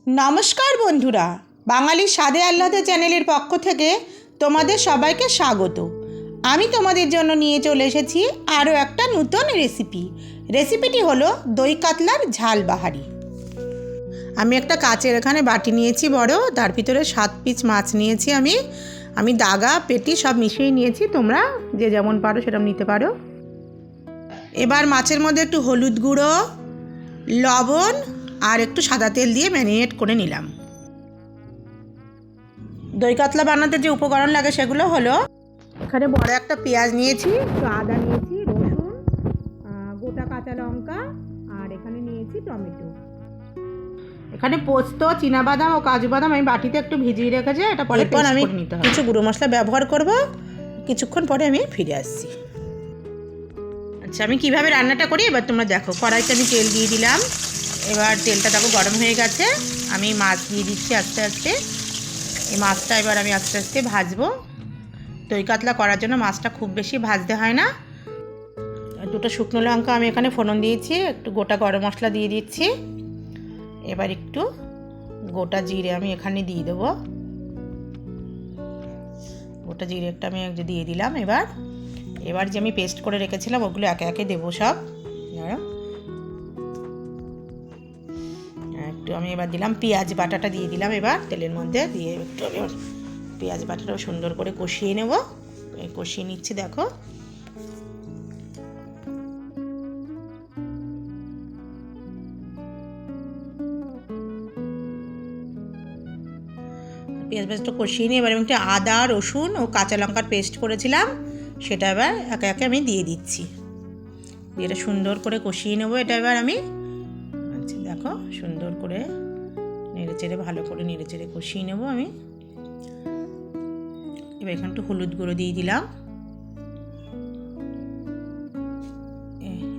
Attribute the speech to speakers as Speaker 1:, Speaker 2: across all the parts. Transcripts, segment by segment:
Speaker 1: নমস্কার বন্ধুরা, বাঙালি স্বাদে আহ্লাদে চ্যানেলের পক্ষ থেকে তোমাদের সবাইকে স্বাগত। আমি তোমাদের জন্য নিয়ে চলে এসেছি আরও একটা নতুন রেসিপিটি হলো দই কাতলার ঝাল বাহারি। আমি একটা কাচের এখানে বাটি নিয়েছি বড়, তার ভিতরে 7 পিস মাছ নিয়েছি। আমি দাগা পেটি সব মিশিয়ে নিয়েছি, তোমরা যে যেমন পারো সেরকম নিতে পারো। এবার মাছের মধ্যে একটু হলুদ গুঁড়ো, লবণ আর একটু সাদা তেল দিয়ে ম্যারিনেট করে নিলাম। দই কাতলা বানাতে যে উপকরণ লাগে সেগুলো হলো, এখানে বড় একটা পেঁয়াজ নিয়েছি, একটু আদা নিয়েছি, রসুন, গোটা কাঁচা লঙ্কা, আর এখানে নিয়েছি টমেটো। এখানে পোস্ত, চীনাবাদাম ও কাজু বাদাম আমি বাটিতে একটু ভিজিয়ে রেখেছি, এটা পরে আমি কিছু গুঁড়ো মশলা ব্যবহার করব। কিছুক্ষণ পরে আমি ফিরে আসছি। আচ্ছা, আমি কিভাবে রান্নাটা করি এবার তোমরা দেখো। কড়াইতে আমি তেল দিয়ে দিলাম, এবার তেলটা দেখো গরম হয়ে গেছে। আমি মাছ দিয়ে দিচ্ছি আস্তে আস্তে। এই মাছটা এবার আমি আস্তে আস্তে ভাজবো। দই কাতলা করার জন্য মাছটা খুব বেশি ভাজতে হয় না। দুটো শুকনো লঙ্কা আমি এখানে ফোড়ন দিয়েছি, একটু গোটা গরম মশলা দিয়ে দিচ্ছি। এবার একটু গোটা জিরে আমি এখানে দিয়ে দেবো। গোটা জিরেটা আমি দিয়ে দিলাম। এবার যে আমি পেস্ট করে রেখেছিলাম ওগুলো একে একে দেবো সব। একটু আমি এবার দিলাম পেঁয়াজ বাটাটা দিয়ে দিলাম এবার তেলের মধ্যে দিয়ে একটু আমি পেঁয়াজ বাটাটাও সুন্দর করে কষিয়ে নেব। কষিয়ে নিচ্ছি দেখো। পেঁয়াজ পেস্টটা কষিয়ে নিয়ে এবার আমি একটু আদা, রসুন ও কাঁচা লঙ্কার পেস্ট করেছিলাম সেটা এবার একে একে আমি দিয়ে দিচ্ছি। দিয়ে এটা সুন্দর করে কষিয়ে নেবো। এটা এবার আমি দেখো সুন্দর করে নেড়েচেড়ে ভালো করে নেড়েচেড়ে কষিয়ে নেবো আমি। এবার এখানে একটু হলুদ গুঁড়ো দিয়ে দিলাম।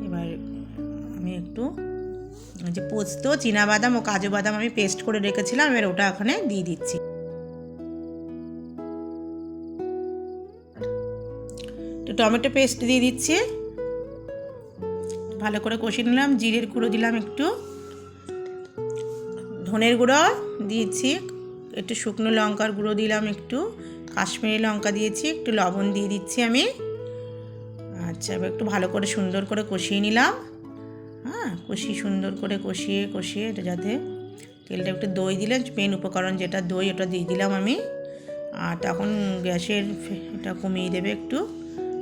Speaker 1: এবার আমি একটু যে পোস্ত, চীনাবাদাম ও কাজু বাদাম আমি পেস্ট করে রেখেছিলাম এবার ওটা ওখানে দিয়ে দিচ্ছি। একটু টমেটো পেস্ট দিয়ে দিচ্ছি, ভালো করে কষিয়ে নিলাম। জিরের গুঁড়ো দিলাম, একটু ধনের গুঁড়ো দিয়েছি, একটু শুকনো লঙ্কার গুঁড়ো দিলাম, একটু কাশ্মীরি লঙ্কা দিয়েছি, একটু লবণ দিয়ে দিচ্ছি আমি। আচ্ছা, এবার একটু ভালো করে সুন্দর করে কষিয়ে নিলাম। সুন্দর করে কষিয়ে এটা যাতে তেলটা একটু দই দিলে মেন উপকরণ যেটা দই ওটা দিয়ে দিলাম আমি। আর তখন গ্যাসের এটা কমিয়ে দেবে একটু,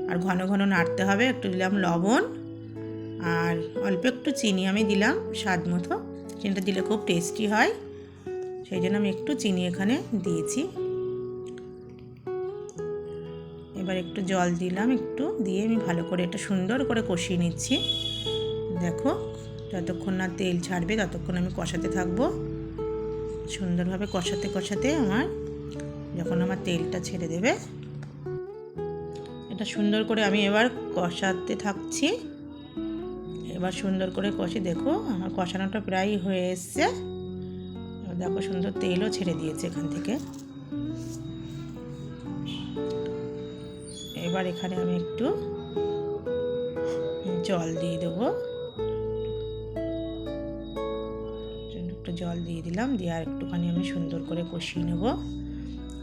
Speaker 1: আর ঘন ঘন নাড়তে হবে। একটু দিলাম লবণ আর অল্প একটু চিনি আমি দিলাম স্বাদ মতো। চিনিটা দিলে খুব টেস্টি হয়, সেই জন্য আমি একটু চিনি এখানে দিয়েছি। এবার একটু জল দিলাম, একটু দিয়ে আমি ভালো করে এটা সুন্দর করে কষিয়ে নিচ্ছি। দেখো যতক্ষণ না তেল ছাড়বে ততক্ষণ আমি কষাতে থাকবো। সুন্দরভাবে কষাতে যখন আমার তেলটা ছেড়ে দেবে এটা সুন্দর করে আমি এবার কষাতে থাকছি। এবার সুন্দর করে কষে দেখো আমার কষানোটা প্রায় হয়ে এসছে। দেখো সুন্দর তেলও ছেড়ে দিয়েছে এখান থেকে। এবার এখানে আমি একটু জল দিয়ে দেবো, একটু জল দিয়ে দিলাম, দিয়ে আর একটুখানি আমি সুন্দর করে কষিয়ে নেব।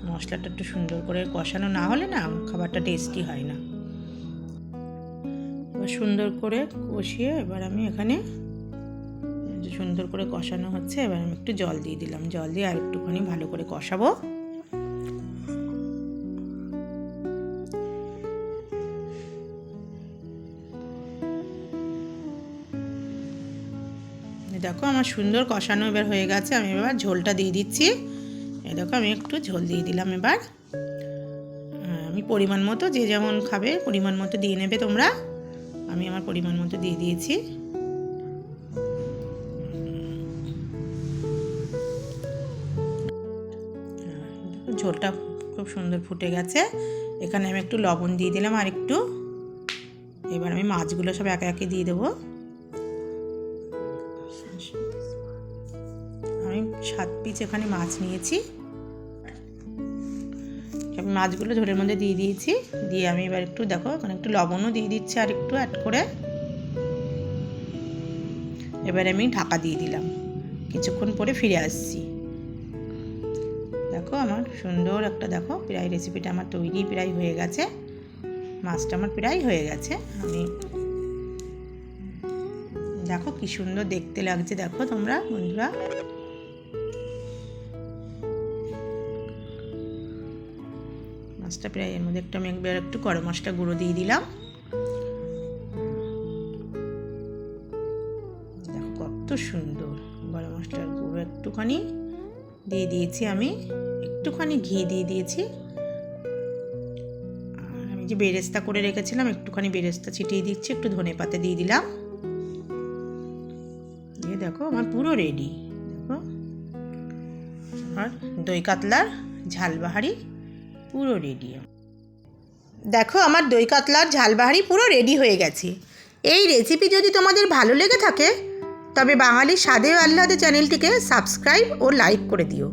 Speaker 1: মশলাটা একটু সুন্দর করে কষানো না হলে না খাবারটা টেস্টি হয় না। এবার সুন্দর করে কষিয়ে এবার আমি এখানে সুন্দর করে কষানো হচ্ছে, এবার আমি একটু জল দিয়ে দিলাম। জল দিয়ে আর একটুখানি ভালো করে কষাবো। দেখো আমার সুন্দর কষানো এবার হয়ে গেছে। আমি এবার ঝোলটা দিয়ে দিচ্ছি। এই দেখো আমি একটু ঝোল দিয়ে দিলাম। এবার আমি পরিমাণ মতো, যে যেমন খাবে পরিমাণ মতো দিয়ে নেবে তোমরা। আমি আমার পরিমাণ মতো দিয়ে দিয়েছি। ঝোলটা খুব সুন্দর ফুটে গেছে। এখানে আমি একটু লবণ দিয়ে দিলাম আর একটু। এবার আমি মাছগুলো সব একে একে দিয়ে দেবো। আমি 7 পিস এখানে মাছ নিয়েছি। আমি মাছগুলো ঝোলের মধ্যে দিয়ে দিয়েছি। দিয়ে আমি এবার একটু দেখো এখানে একটু লবণও দিয়ে দিচ্ছি আর একটু অ্যাড করে। এবার আমি ঢাকা দিয়ে দিলাম। কিছুক্ষণ পরে ফিরে আসছি। দেখো আমার সুন্দর একটা, দেখো প্রায় রেসিপিটা আমার তৈরি প্রায় হয়ে গেছে, মাছটা আমার প্রায় হয়ে গেছে। আমি দেখো কি সুন্দর দেখতে লাগছে, দেখো তোমরা বন্ধুরা। মাছটা প্রায়, এর মধ্যে আমি একটু গরম মশলা গুঁড়ো দিয়ে দিলাম। দেখো কত সুন্দর গরম মশলার গুঁড়ো একটুখানি দিয়ে দিয়েছি, আমি একটুখানি ঘি দিয়ে দিয়েছি। আর আমি যে বেরেস্তা করে রেখেছিলাম, একটুখানি বেরেস্তা ছিটিয়ে দিচ্ছি, একটু ধনেপাতা দিয়ে দিলাম। দিয়ে দেখো আমার পুরো রেডি। দেখো আর দই কাতলার ঝালবাহারি পুরো রেডি। দেখো আমার দই কাতলার ঝালবাহারি পুরো রেডি হয়ে গেছে। এই রেসিপি যদি তোমাদের ভালো লেগে থাকে তবে বাঙালির স্বাদে ও আহ্লাদে চ্যানেলটিকে সাবস্ক্রাইব ও লাইক করে দিও।